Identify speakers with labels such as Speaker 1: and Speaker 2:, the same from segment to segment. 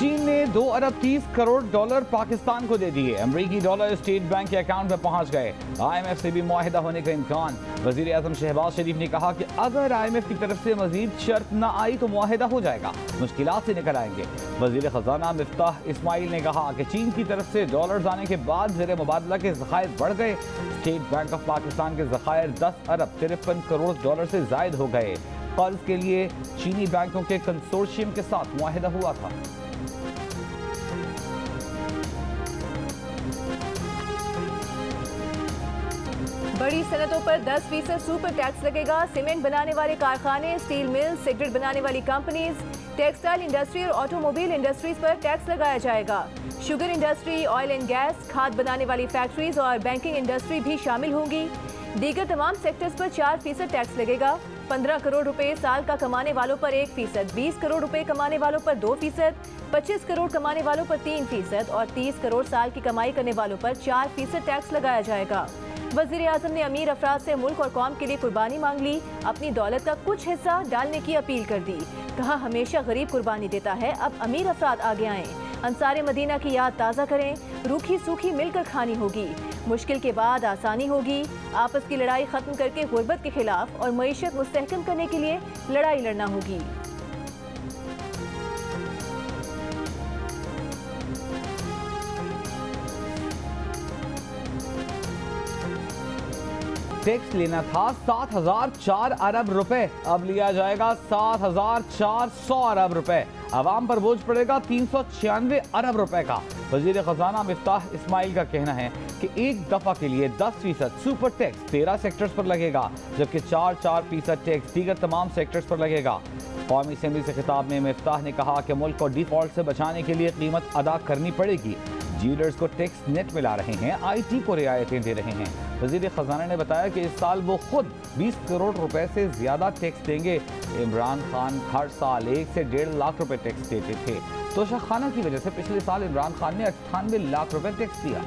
Speaker 1: चीन ने 2 अरब 30 करोड़ डॉलर पाकिस्तान को दे दिए। अमरीकी डॉलर स्टेट बैंक के अकाउंट में पहुंच गए। IMF से भी मुआहिदा होने का इम्कान। वजीर आजम शहबाज शरीफ ने कहा कि अगर IMF की तरफ से मजीद शर्त न आई तो मुआहिदा हो जाएगा, मुश्किलात से निकल आएंगे। वजीर खजाना मिफ्ताह इस्माइल ने कहा कि चीन की तरफ से डॉलर आने के बाद ज़ेर मुबादला के ज़खायर बढ़ गए। स्टेट बैंक ऑफ पाकिस्तान के ज़खायर 10 अरब 53 करोड़ डॉलर से जायद हो गए। कर्ज के लिए चीनी बैंकों के कंसोर्शियम के साथ मुआहिदा हुआ था।
Speaker 2: बड़ी सनतों पर 10% सुपर टैक्स लगेगा। सीमेंट बनाने वाले कारखाने, स्टील मिल, सिगरेट बनाने वाली कंपनीज, टेक्सटाइल इंडस्ट्री और ऑटोमोबाइल इंडस्ट्रीज पर टैक्स लगाया जाएगा। Sugar industry, oil and gas, खाद बनाने वाली फैक्ट्रीज और बैंकिंग इंडस्ट्री भी शामिल होंगी। दीगर तमाम सेक्टर्स पर 4% टैक्स लगेगा। 15 करोड़ रुपए साल का कमाने वालों पर 1%, 20 करोड़ रुपए कमाने वालों पर 2%, 25 करोड़ कमाने वालों पर 3% और 30 करोड़ साल की कमाई करने वालों पर 4% टैक्स लगाया जाएगा। वजीर आजम ने अमीर अफराद से मुल्क और कौम के लिए कुर्बानी मांग ली। अपनी दौलत का कुछ हिस्सा डालने की अपील कर दी। कहा, हमेशा गरीब कुर्बानी देता है, अब अमीर अफराद आगे आएं। अंसारे मदीना की याद ताज़ा करें। रूखी सूखी मिलकर खानी होगी। मुश्किल के बाद आसानी होगी। आपस की लड़ाई खत्म करके गुर्बत के खिलाफ और मईशत मुस्तहकम करने के लिए लड़ाई लड़ना होगी।
Speaker 1: टैक्स लेना था 7,004 अरब रुपए, अब लिया जाएगा 7,400 अरब रुपए। आवाम पर बोझ पड़ेगा 396 अरब रुपए का। वजीर खजाना मिफ्ताह इस्माइल का कहना है कि एक दफा के लिए 10% सुपर टैक्स 13 सेक्टर्स पर लगेगा, जबकि 4% टैक्स दीगर तमाम सेक्टर्स पर लगेगा। कौमी असेंबली से खिताब में मिफ्ताह ने कहा कि मुल्क को डिफॉल्ट से बचाने के लिए कीमत अदा करनी पड़ेगी। डीलर्स को टैक्स नेट मिला रहे हैं, IT को रियायतें दे रहे हैं। वजीर खजाना ने बताया कि इस साल वो खुद 20 करोड़ रुपए से ज्यादा टैक्स देंगे। इमरान खान हर साल 1 से 1.5 लाख रुपए टैक्स देते थे। तोशाखाना की वजह से पिछले साल इमरान खान ने 98 लाख रुपए टैक्स दिया।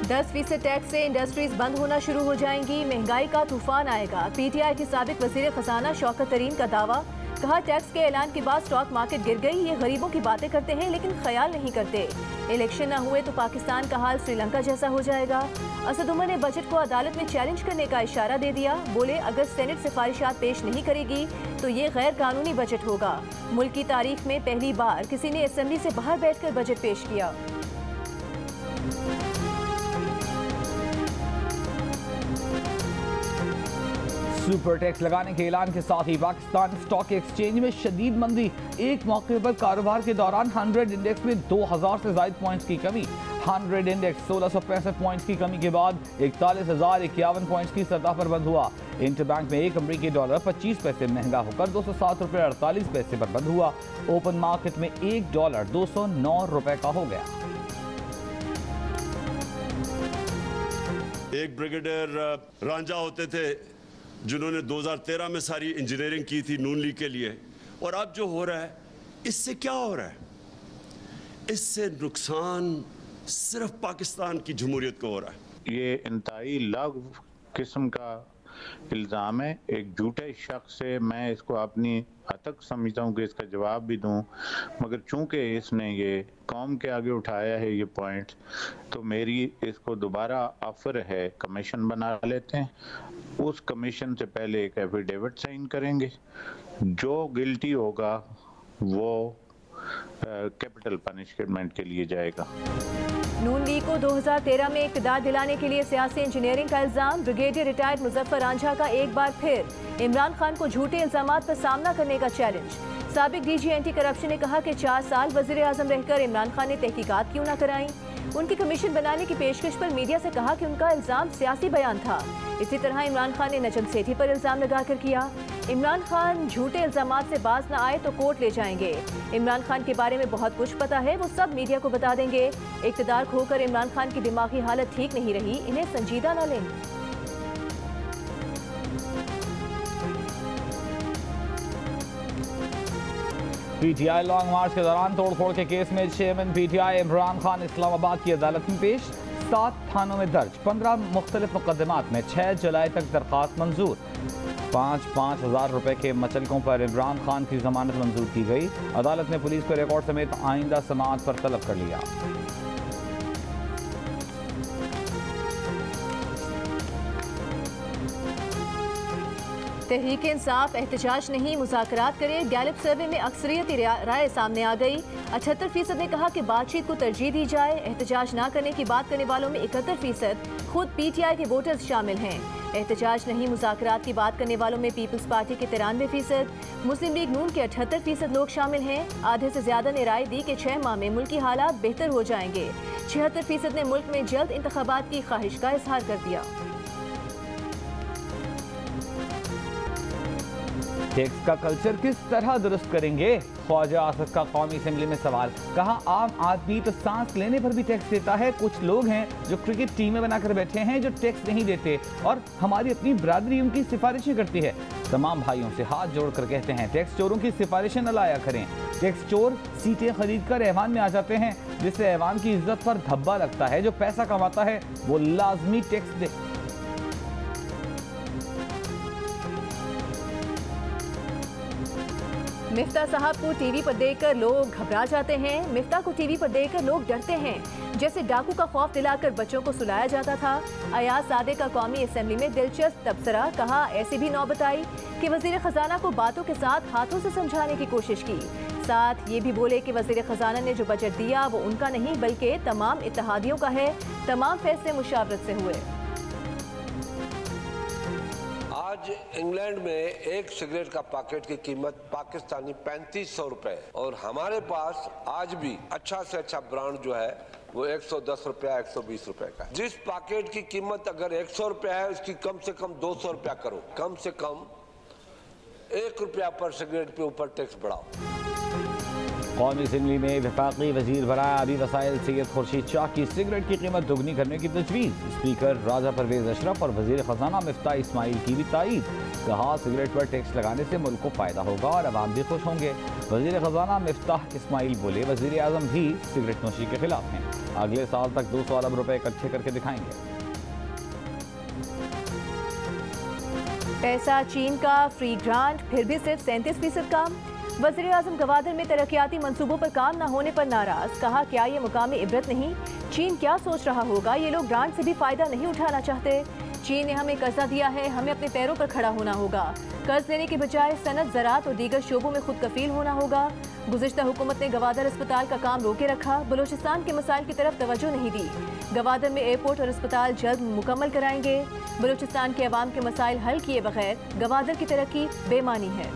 Speaker 2: 10% टैक्स से इंडस्ट्रीज बंद होना शुरू हो जाएंगी। महंगाई का तूफान आएगा। PTI के साबिक वजीर खजाना शौकत तरीन का दावा। कहा, टैक्स के ऐलान के बाद स्टॉक मार्केट गिर गई। ये गरीबों की बातें करते हैं लेकिन ख्याल नहीं करते। इलेक्शन न हुए तो पाकिस्तान का हाल श्रीलंका जैसा हो जाएगा। असद उमर ने बजट को अदालत में चैलेंज करने का इशारा दे दिया। बोले, अगर सेनेट सिफारिशात पेश नहीं करेगी तो ये गैर कानूनी बजट होगा। मुल्क की तारीख में पहली बार किसी ने असेंबली से बाहर बैठकर बजट पेश किया।
Speaker 1: सुपर टैक्स लगाने के ऐलान के साथ ही पाकिस्तान स्टॉक एक्सचेंज में शदीद मंदी। एक मौके पर कारोबार के दौरान 100 इंडेक्स में 2000 से ज्यादा पॉइंट्स की कमी। 100 इंडेक्स 1665 पॉइंट्स की कमी के बाद 41,051 पॉइंट्स की सतह पर बंद हुआ। इंटरबैंक में एक अमरीकी डॉलर 25 पैसे महंगा होकर 207 रुपये 48 पैसे पर बंद हुआ। ओपन मार्केट में एक डॉलर 209 रुपए का हो गया।
Speaker 3: एक ब्रिगेडियर रांझा होते थे जिन्होंने 2013 में सारी इंजीनियरिंग की थी नून लीग के लिए, और अब जो हो रहा है इससे क्या हो रहा है? इससे नुकसान सिर्फ पाकिस्तान की जमहूरियत को हो रहा है।
Speaker 4: ये इंतहाई लाग किस्म का इल्ज़ाम है एक झूठे शख्स से। मैं इसको अपनी हद तक समझता हूँ कि इसका जवाब भी दूँ, मगर चूंकि इसने ये कौम के आगे उठाया है ये पॉइंट, तो मेरी इसको दोबारा ऑफर है कमीशन बना लेते हैं। उस कमीशन से पहले एक एफिडेविट साइन करेंगे। जो गिल्टी होगा वो कैपिटल पनिशमेंट के लिए जाएगा।
Speaker 2: नून लीग को 2013 में इक़्तिदार दिलाने के लिए सियासी इंजीनियरिंग का इल्जाम। ब्रिगेडियर रिटायर्ड मुजफ्फर रांझा का एक बार फिर इमरान खान को झूठे इल्जामात पर सामना करने का चैलेंज। साबिक DG एंटी करप्शन ने कहा कि 4 साल वजीर आजम रहकर इमरान खान ने तहकीकात क्यों ना कराई। उनकी कमीशन बनाने की पेशकश पर मीडिया से कहा कि उनका इल्जाम सियासी बयान था। इसी तरह इमरान खान ने नजम सेठी पर इल्जाम लगाकर किया। इमरान खान झूठे इल्जामात से बाज न आए तो कोर्ट ले जाएंगे। इमरान खान के बारे में बहुत कुछ पता है, वो सब मीडिया को बता देंगे। इक़्तिदार खोकर इमरान खान की दिमागी हालत ठीक नहीं रही, इन्हें संजीदा न लें।
Speaker 1: PTI लॉन्ग मार्च के दौरान तोड़फोड़ के केस में चेयरमैन PTI इमरान खान इस्लामाबाद की अदालत में पेश। 7 थानों में दर्ज 15 मुख्तलिफ मुकदमात में 6 जुलाई तक दरख्वास्त मंजूर। पाँच हजार रुपए के मचलकों पर इमरान खान की जमानत मंजूर की गई। अदालत ने पुलिस को रिकॉर्ड समेत आइंदा समाअत पर तलब कर लिया।
Speaker 2: तहरीक इंसाफ एहतजाज नहीं मुज़ाकरात करे। गैलप सर्वे में अक्सरियती राय सामने आ गई। 78% ने कहा कि बातचीत को तरजीह दी जाए। एहतजाज न करने की बात करने वालों में 71% खुद PTI के वोटर्स शामिल हैं। एहतजाज नहीं मुज़ाकरात की बात करने वालों में पीपल्स पार्टी के 93%, मुस्लिम लीग नून के 78% लोग शामिल हैं। आधे से ज्यादा ने राय दी कि 6 माह में मुल्की हालात बेहतर हो जाएंगे। 76% ने मुल्क में जल्द इंतखाबात की ख्वाहिश का इजहार कर दिया।
Speaker 1: टैक्स का कल्चर किस तरह दुरुस्त करेंगे? ख्वाजा आसद का कौमी असेंबली में सवाल। कहा आम आदमी तो सांस लेने पर भी टैक्स देता है। कुछ लोग हैं जो क्रिकेट टीमें बनाकर बैठे हैं जो टैक्स नहीं देते और हमारी अपनी बरादरी उनकी सिफारिशें करती है। तमाम भाइयों से हाथ जोड़कर कहते हैं टैक्स चोरों की सिफारिशें न लाया करें। टैक्स चोर सीटें खरीद कर ऐवान में आ जाते हैं जिससे ऐवान की इज्जत पर धब्बा लगता है। जो पैसा कमाता है वो लाजमी टैक्स दे।
Speaker 2: मिफ्ता साहब को टीवी पर देखकर लोग घबरा जाते हैं। मिफ्ता को टीवी पर देखकर लोग डरते हैं। जैसे डाकू का खौफ दिलाकर बच्चों को सुलाया जाता था। अयाज सादे का कौमी असेंबली में दिलचस्प तबसरा। कहा ऐसी भी नौबत आई कि वजीर खजाना को बातों के साथ हाथों से समझाने की कोशिश की। साथ ये भी बोले कि वजीर खजाना ने जो बजट दिया वो उनका नहीं बल्कि तमाम इत्तेहादियों का है। तमाम फैसले मुशावरत से हुए।
Speaker 5: आज इंग्लैंड में एक सिगरेट का पैकेट की कीमत पाकिस्तानी 3500 रुपए और हमारे पास आज भी अच्छा से अच्छा ब्रांड जो है वो 110 रुपया 120 रुपए का। जिस पैकेट की कीमत अगर 100 रुपया है उसकी कम से कम 200 रुपया करो। कम से कम 1 रुपया पर सिगरेट पे ऊपर टैक्स बढ़ाओ।
Speaker 1: कौमी असेंबली में वफाकी वजीर बराए आबी वसाइल सैयद खुर्शीद शाह की सिगरेट की कीमत दोगुनी करने की तजवीज़। स्पीकर राजा परवेज अशरफ और वजीर खजाना मिफ्ता इस्माइल की भी तायीद। कहा सिगरेट पर टैक्स लगाने से मुल्क को फायदा होगा और अवाम भी खुश होंगे। वजीर खजाना मिफ्ता इस्माइल बोले वजीर आजम भी सिगरेट नोशी के खिलाफ हैं। अगले साल तक 200 अरब रुपए इकट्ठे करके दिखाएंगे।
Speaker 2: पैसा चीन का, फ्री ग्रांट, फिर भी सिर्फ 37% काम। वज़ीर आज़म गवादर में तरक्याती मंसूबों पर काम न होने पर नाराज। कहा क्या ये मुकाम इबरत नहीं? चीन क्या सोच रहा होगा? ये लोग ग्रांट से भी फायदा नहीं उठाना चाहते। चीन ने हमें कर्जा दिया है, हमें अपने पैरों पर खड़ा होना होगा। कर्ज लेने के बजाय सनत, ज़राअत और दीगर शोबों में खुद कफील होना होगा। गुज़िश्ता हुकूमत ने गवादर अस्पताल का काम रोके रखा। बलूचिस्तान के मसाइल की तरफ तवज्जो नहीं दी। गवादर में एयरपोर्ट और अस्पताल जल्द मुकम्मल कराएंगे। बलूचिस्तान के अवाम के मसाइल हल किए बगैर गवादर की तरक्की बेमानी है।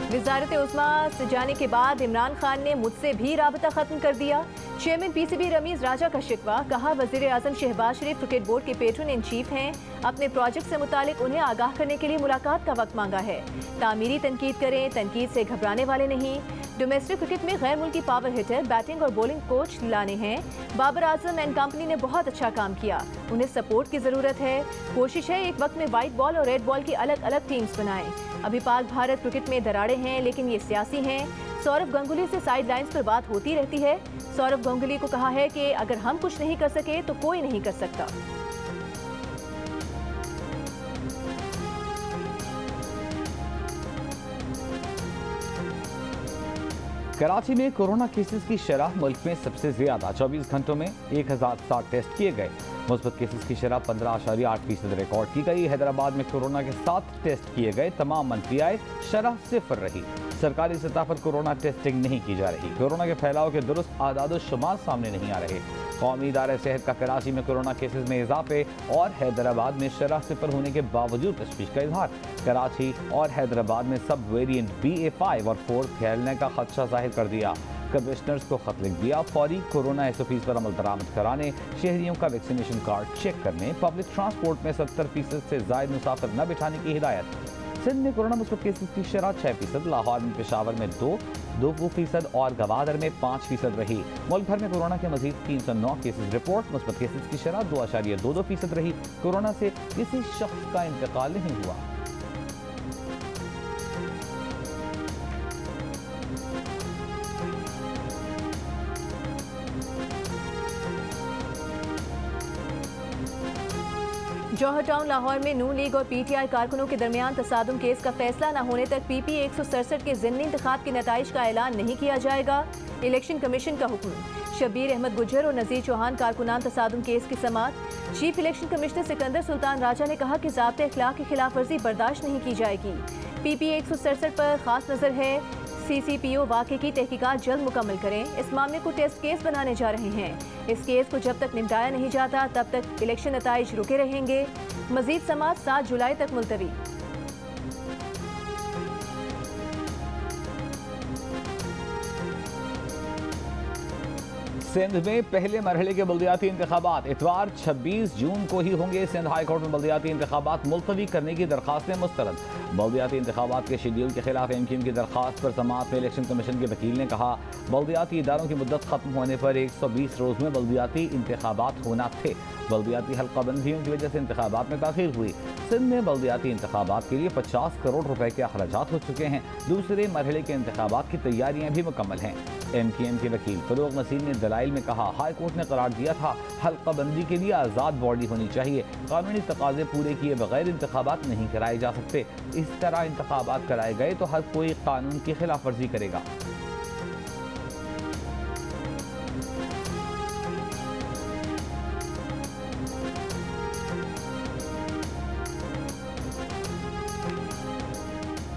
Speaker 2: वज़ारत उस्मा से जाने के बाद इमरान खान ने मुझसे भी राबता खत्म कर दिया। चेयरमैन PCB रमीज राजा का शिकवा। कहा वज़ीर आज़म शहबाज शरीफ क्रिकेट बोर्ड के पेट्रन इन चीफ हैं। अपने प्रोजेक्ट से मुतालिक उन्हें आगाह करने के लिए मुलाकात का वक्त मांगा है। तामीरी तनकीद करें, तनकीद से घबराने वाले नहीं। डोमेस्टिक क्रिकेट में गैर मुल्की पावर हिटर, बैटिंग और बॉलिंग कोच लाने हैं। बाबर आजम एंड कंपनी ने बहुत अच्छा काम किया, उन्हें सपोर्ट की ज़रूरत है। कोशिश है एक वक्त में वाइट बॉल और रेड बॉल की अलग अलग टीम्स बनाएं। अभी पाक भारत क्रिकेट में दरारें हैं लेकिन ये सियासी हैं। सौरव गंगुली से साइड लाइन्स पर बात होती रहती है। सौरव गंगुली को कहा है कि अगर हम कुछ नहीं कर सके तो कोई नहीं कर सकता।
Speaker 1: कराची में कोरोना केसेस की शरह मुल्क में सबसे ज्यादा। 24 घंटों में 1060 टेस्ट किए गए। मुस्बत केसेस की शरह 15.8% रिकॉर्ड की गई। हैदराबाद में कोरोना के 7 टेस्ट किए गए, तमाम मनफी आए, शरह 0 रही। सरकारी सतह पर कोरोना टेस्टिंग नहीं की जा रही। कोरोना के फैलाव के दुरुस्त आदाद शुमार सामने नहीं आ रहे। कौमी इदारे सेहत का कराची में कोरोना केसेस में इजाफे और हैदराबाद में शरह 0 होने के बावजूद तशवीश का इजहार। कराची और हैदराबाद में सब वेरिएंट BA5 और 4 फैलने का खदशा जाहिर कर दिया। कमिश्नर्स को खत लिख दिया। फौरी कोरोना SOPs पर अमल दरामद कराने, शहरियों का वैक्सीनेशन कार्ड चेक करने, पब्लिक ट्रांसपोर्ट में 70% से ज़ायद मुसाफिर न बिठाने की हिदायत। सिंध में कोरोना मुस्बत केसेस की शरह 6%, लाहौर में, पेशावर में 2% और गवादर में 5% रही। मुल्क भर में कोरोना के मजीद 309 केसेस रिपोर्ट। मुस्बत केसेस की शरह 2.22% रही। कोरोना से किसी शख्स का इंतकाल नहीं हुआ।
Speaker 2: जौहर टाउन लाहौर में नून लीग और पीटीआई कारकुनों के दरमियान तसादुम केस का फैसला न होने तक पीपी 167 के ज़िमनी इंतखाब के नताइज का ऐलान नहीं किया जाएगा। इलेक्शन कमीशन का हुक्म। शब्बीर अहमद गुज्जर और नज़ीर चौहान कारकुनान तसादुम केस की समाअत। Chief election commissioner Sikandar Sultan Raja ने कहा कि ज़ाब्ते अखलाक की खिलाफ वर्जी बर्दाश्त नहीं की जाएगी। पीपी 167 पर खास नजर है। CCPO वाक़े की तहकीकात जल्द मुकम्मल करें। इस मामले को टेस्ट केस बनाने जा रहे हैं। इस केस को जब तक निपटाया नहीं जाता तब तक इलेक्शन नताइज रुके रहेंगे। मजीद समाअत 7 जुलाई तक मुलतवी।
Speaker 1: सिंध में पहले मरहले के बल्दियाती इंतखाबात इतवार 26 जून को ही होंगे। सिंध हाई कोर्ट में बल्दियाती इंतखाबात मुलतवी करने की दरखास्तें मुस्तरद। बल्दियाती इंतखाबात के शेड्यूल के खिलाफ MQM की दरखास्त पर समाअत में इलेक्शन कमीशन के वकील ने कहा, बल्दियाती इदारों की मुद्दत खत्म होने पर 120 रोज में बल्दियाती इंतखाबात होना थे। बल्दियाती हल्काबंदियों की वजह से इंतखाबात में ताखीर हुई। सिंध में बल्दियाती इंतखाबात के लिए 50 करोड़ रुपए के अखराजात हो चुके हैं। दूसरे मरहले के इंतखाबात की तैयारियां भी मुकम्मल हैं। MQM के वकील फरूक नसीर ने दलाइल में कहा, हाई कोर्ट ने करार दिया था हल्काबंदी के लिए आज़ाद बॉडी होनी चाहिए। कानूनी तकाजे पूरे किए बगैर इंतखाबात नहीं कराए जा सकते। इस तरह इंतखाबात कराए गए तो हर कोई कानून की खिलाफ वर्जी करेगा।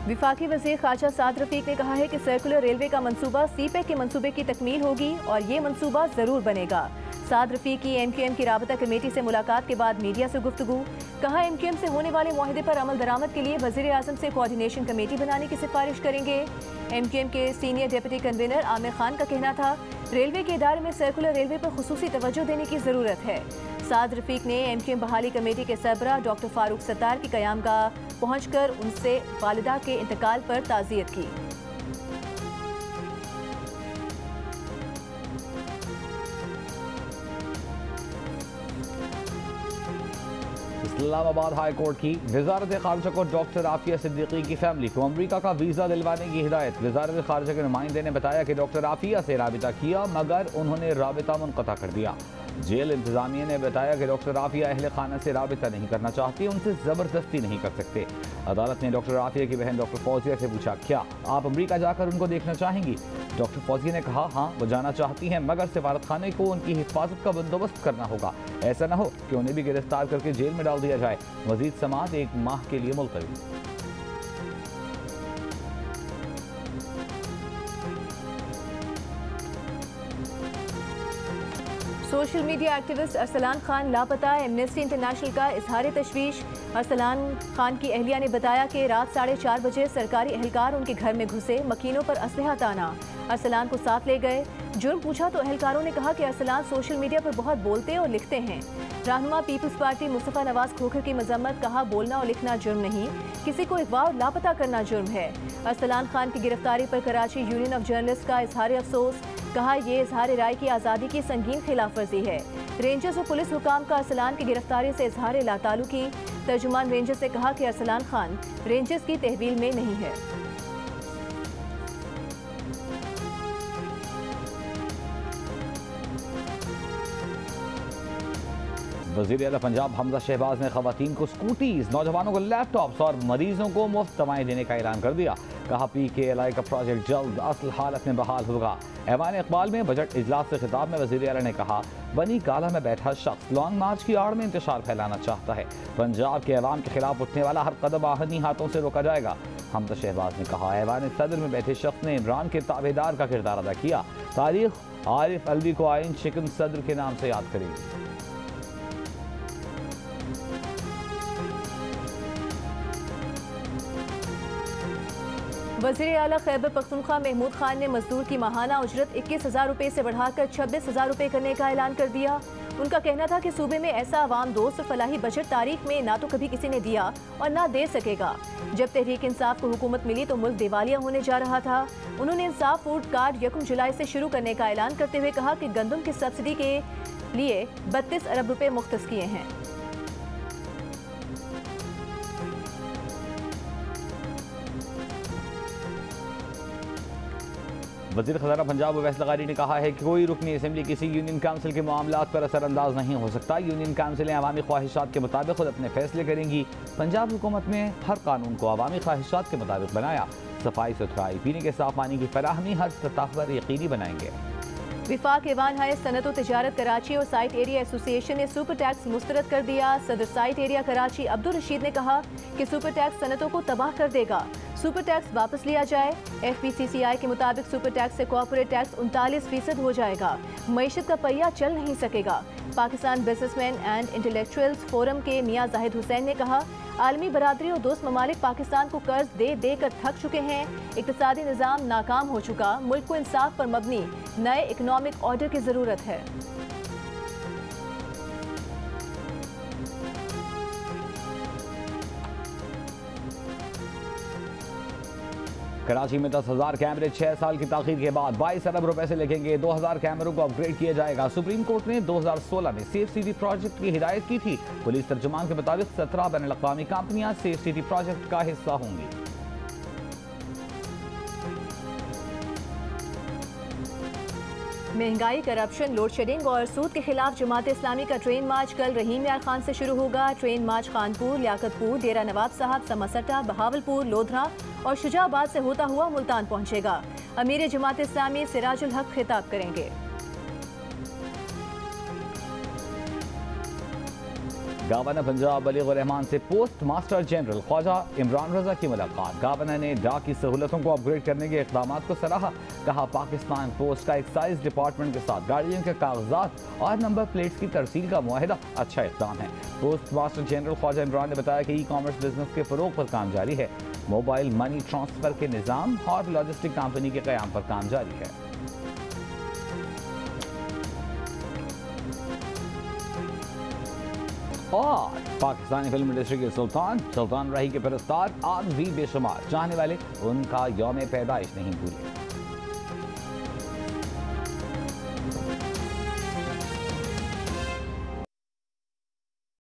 Speaker 2: विफाकी वज़ीर ख़ारजा साद रफ़ीक ने कहा है कि सर्कुलर रेलवे का मंसूबा CPEC के मंसूबे की तकमील होगी और ये मंसूबा ज़रूर बनेगा। साद रफ़ीक की MQM की राबता कमेटी से मुलाकात के बाद मीडिया से गुफ्तगू। कहा, MQM से होने वाले मुआहदे पर अमल दरामद के लिए वज़ीर आज़म से कोऑर्डिनेशन कमेटी बनाने की सिफारिश करेंगे। MQM के senior deputy convener Aamir Khan का कहना था, रेलवे के इदारे में सर्कुलर रेलवे पर खुसूसी तवज्जो देने की ज़रूरत है। साद रफ़ीक ने MQM बहाली कमेटी के सरबराह डॉक्टर फारूक सत्तार की क़यामगाह पहुंचकर उनसे वालिदा के इंतकाल पर ताज़ियत की।
Speaker 1: इस्लामाबाद हाई कोर्ट की वजारत खारजा को डॉक्टर आफिया सिद्दीकी की फैमिली को अमरीका का वीज़ा दिलवाने की हिदायत। वजारत खारजा के नुमाइंदे ने बताया कि डॉक्टर आफिया से राबिता किया मगर उन्होंने राबिता मुनक़ता कर दिया। जेल इंतजामिया ने बताया कि डॉक्टर आफिया अहले खाना से राबिता नहीं करना चाहती, उनसे ज़बरदस्ती नहीं कर सकते। अदालत ने डॉक्टर आफिया की बहन डॉक्टर फौजिया से पूछा, क्या आप अमरीका जाकर उनको देखना चाहेंगी? डॉक्टर फौजिया ने कहा, हाँ वो जाना चाहती हैं मगर सिफारत खाने को उनकी हिफाजत का बंदोबस्त करना होगा। ऐसा न हो कि उन्हें भी गिरफ्तार करके जेल में डाल दिया जाए। मजीद समाअत 1 माह के लिए मुलतवी।
Speaker 2: Social media activist Arsalan Khan लापता। एमनेस्टी इंटरनेशनल का इजहार तशवीश। अरसलान खान की अहलिया ने बताया कि रात 4:30 बजे सरकारी एहलकार उनके घर में घुसे, मकीनों पर असलहा ताना, अरसलान को साथ ले गए। जुर्म पूछा तो एहलकारों ने कहा कि अरसलान सोशल मीडिया पर बहुत बोलते और लिखते हैं। रहनुमा पीपल्स पार्टी मुस्तफ़ा नवाज खोखर की मजम्मत। कहा, बोलना और लिखना जुर्म नहीं, किसी को अगवा और लापता करना जुर्म है। अरसलान खान की गिरफ्तारी पर कराची यूनियन ऑफ जर्नलिस्ट का इजहार अफसोस। कहा, यह इजहार राय की आज़ादी की संगीन खिलाफ वर्जी है। रेंजर्स और पुलिस हुकाम का अरसलान की गिरफ्तारी से इजहार लाताल्लुकी। तर्जुमान रेंजर्स ने कहा कि अरसलान खान रेंजर्स की तहवील में नहीं है।
Speaker 1: वज़ीर आला पंजाब हमजा शहबाज ने खवातीन को स्कूटीज, नौजवानों को लैपटॉप्स और मरीजों को मुफ्त दवाएं देने का ऐलान कर दिया। कहा, PKLI का प्रोजेक्ट जल्द असल हालत में बहाल होगा। ऐवान इकबाल में बजट इजलास से खिताब में वज़ीर आला ने कहा, बनी काला में बैठा शख्स लॉन्ग मार्च की आड़ में इंतशार फैलाना चाहता है। पंजाब के अवाम के खिलाफ उठने वाला हर कदम आहनी हाथों से रोका जाएगा। हमजा शहबाज ने कहा, ऐवान सदर में बैठे शख्स ने इमरान के ताबेदार का किरदार अदा किया। तारीख आरिफ अलवी को आइन शिकन सदर के नाम से याद करेगी।
Speaker 2: वज़ीर आला खैबर पख्तूनख्वा महमूद खान ने मजदूर की माहाना उजरत 21,000 रुपये से बढ़ाकर 26,000 रुपये करने का ऐलान कर दिया। उनका कहना था कि सूबे में ऐसा अवाम दोस्त और फलाही बजट तारीख में ना तो कभी किसी ने दिया और ना दे सकेगा। जब तहरीक इंसाफ को हुकूमत मिली तो मुल्क दिवालिया होने जा रहा था। उन्होंने इंसाफ फूड कार्ड 1 जुलाई से शुरू करने का ऐलान करते हुए कहा कि गंदम की सब्सिडी के लिए 32 अरब रुपये मुख्तस किए हैं।
Speaker 1: वज़ीर ख़ज़ाना पंजाब अवैस लगारी ने कहा है कि कोई रुकनी असम्बली किसी यूनियन काउंसिल के मामलात पर असरअंदाज नहीं हो सकता। यूनियन काउंसिलें अवामी ख्वाहिशात के मुताबिक खुद अपने फैसले करेंगी। पंजाब हुकूमत ने हर कानून को अवामी ख्वाहिशात के मुताबिक बनाया। सफाई सुथराई, पीने के साफ पानी की फराहमी हर सतह पर यकीनी बनाएंगे।
Speaker 2: विफाक ऐवान हाय सनत व तिजारत कराची और साइट एरिया एसोसिएशन ने सुपर टैक्स मुस्तरद कर दिया। सदर साइट एरिया कराची अब्दुल रशीद ने कहा कि सुपर टैक्स सनतों को तबाह कर देगा। सुपर टैक्स वापस लिया जाए। FPCCI के मुताबिक सुपर टैक्स से कॉर्पोरेट टैक्स 39% हो जाएगा। मईशत का पहिया चल नहीं सकेगा। Pakistan businessman and intellectuals forum के मियां जाहिद हुसैन ने कहा आलमी बरादरी और दोस्त ममालिक पाकिस्तान को कर्ज दे दे कर थक चुके हैं। इक़्तिसादी निज़ाम नाकाम हो चुका। मुल्क को इंसाफ पर मबनी नए इकनॉमिक ऑर्डर की ज़रूरत है।
Speaker 1: कराची में 10,000 कैमरे 6 साल की ताख़ीर के बाद 22 अरब रुपए से लगेंगे। 2,000 कैमरों को अपग्रेड किया जाएगा। सुप्रीम कोर्ट ने 2016 में सेफ सिटी प्रोजेक्ट की हिदायत की थी। पुलिस तर्जुमान के मुताबिक 17 बैनुल-अक़वामी कंपनियां सेफ सिटी प्रोजेक्ट का हिस्सा होंगी।
Speaker 2: महंगाई, करप्शन, लोड शेडिंग और सूद के खिलाफ जमात इस्लामी का ट्रेन मार्च कल रहीम यार खान से शुरू होगा। ट्रेन मार्च कानपुर, लियाकतपुर, डेरा नवाब साहब, समसट्टा, बहावलपुर, लोधरा और शुजाबाद से होता हुआ मुल्तान पहुंचेगा। अमीर जमात इस्लामी सिराजुल हक खिताब करेंगे।
Speaker 1: गवर्नर पंजाब बलीगुर रहमान से post master general Khwaja Imran Raza की मुलाकात। गवर्नर ने डाक की सहूलतों को अपग्रेड करने के इक़दाम को सराहा। कहा पाकिस्तान पोस्ट का एक्साइज डिपार्टमेंट के साथ गाड़ियों के कागजात और नंबर प्लेट्स की तरसील का मुआहिदा अच्छा इक़दाम है। Post master general Khwaja Imran ने बताया कि ई-कॉमर्स बिजनेस के फ़रोग़ पर काम जारी है। मोबाइल मनी ट्रांसफ़र के निज़ाम और लॉजिस्टिक कंपनी के क़याम पर काम जारी है। और पाकिस्तानी फिल्म इंडस्ट्री के सुल्तान रही के परस्तार आज भी बेशुमार चाहने वाले उनका यौम पैदाइश नहीं भूले।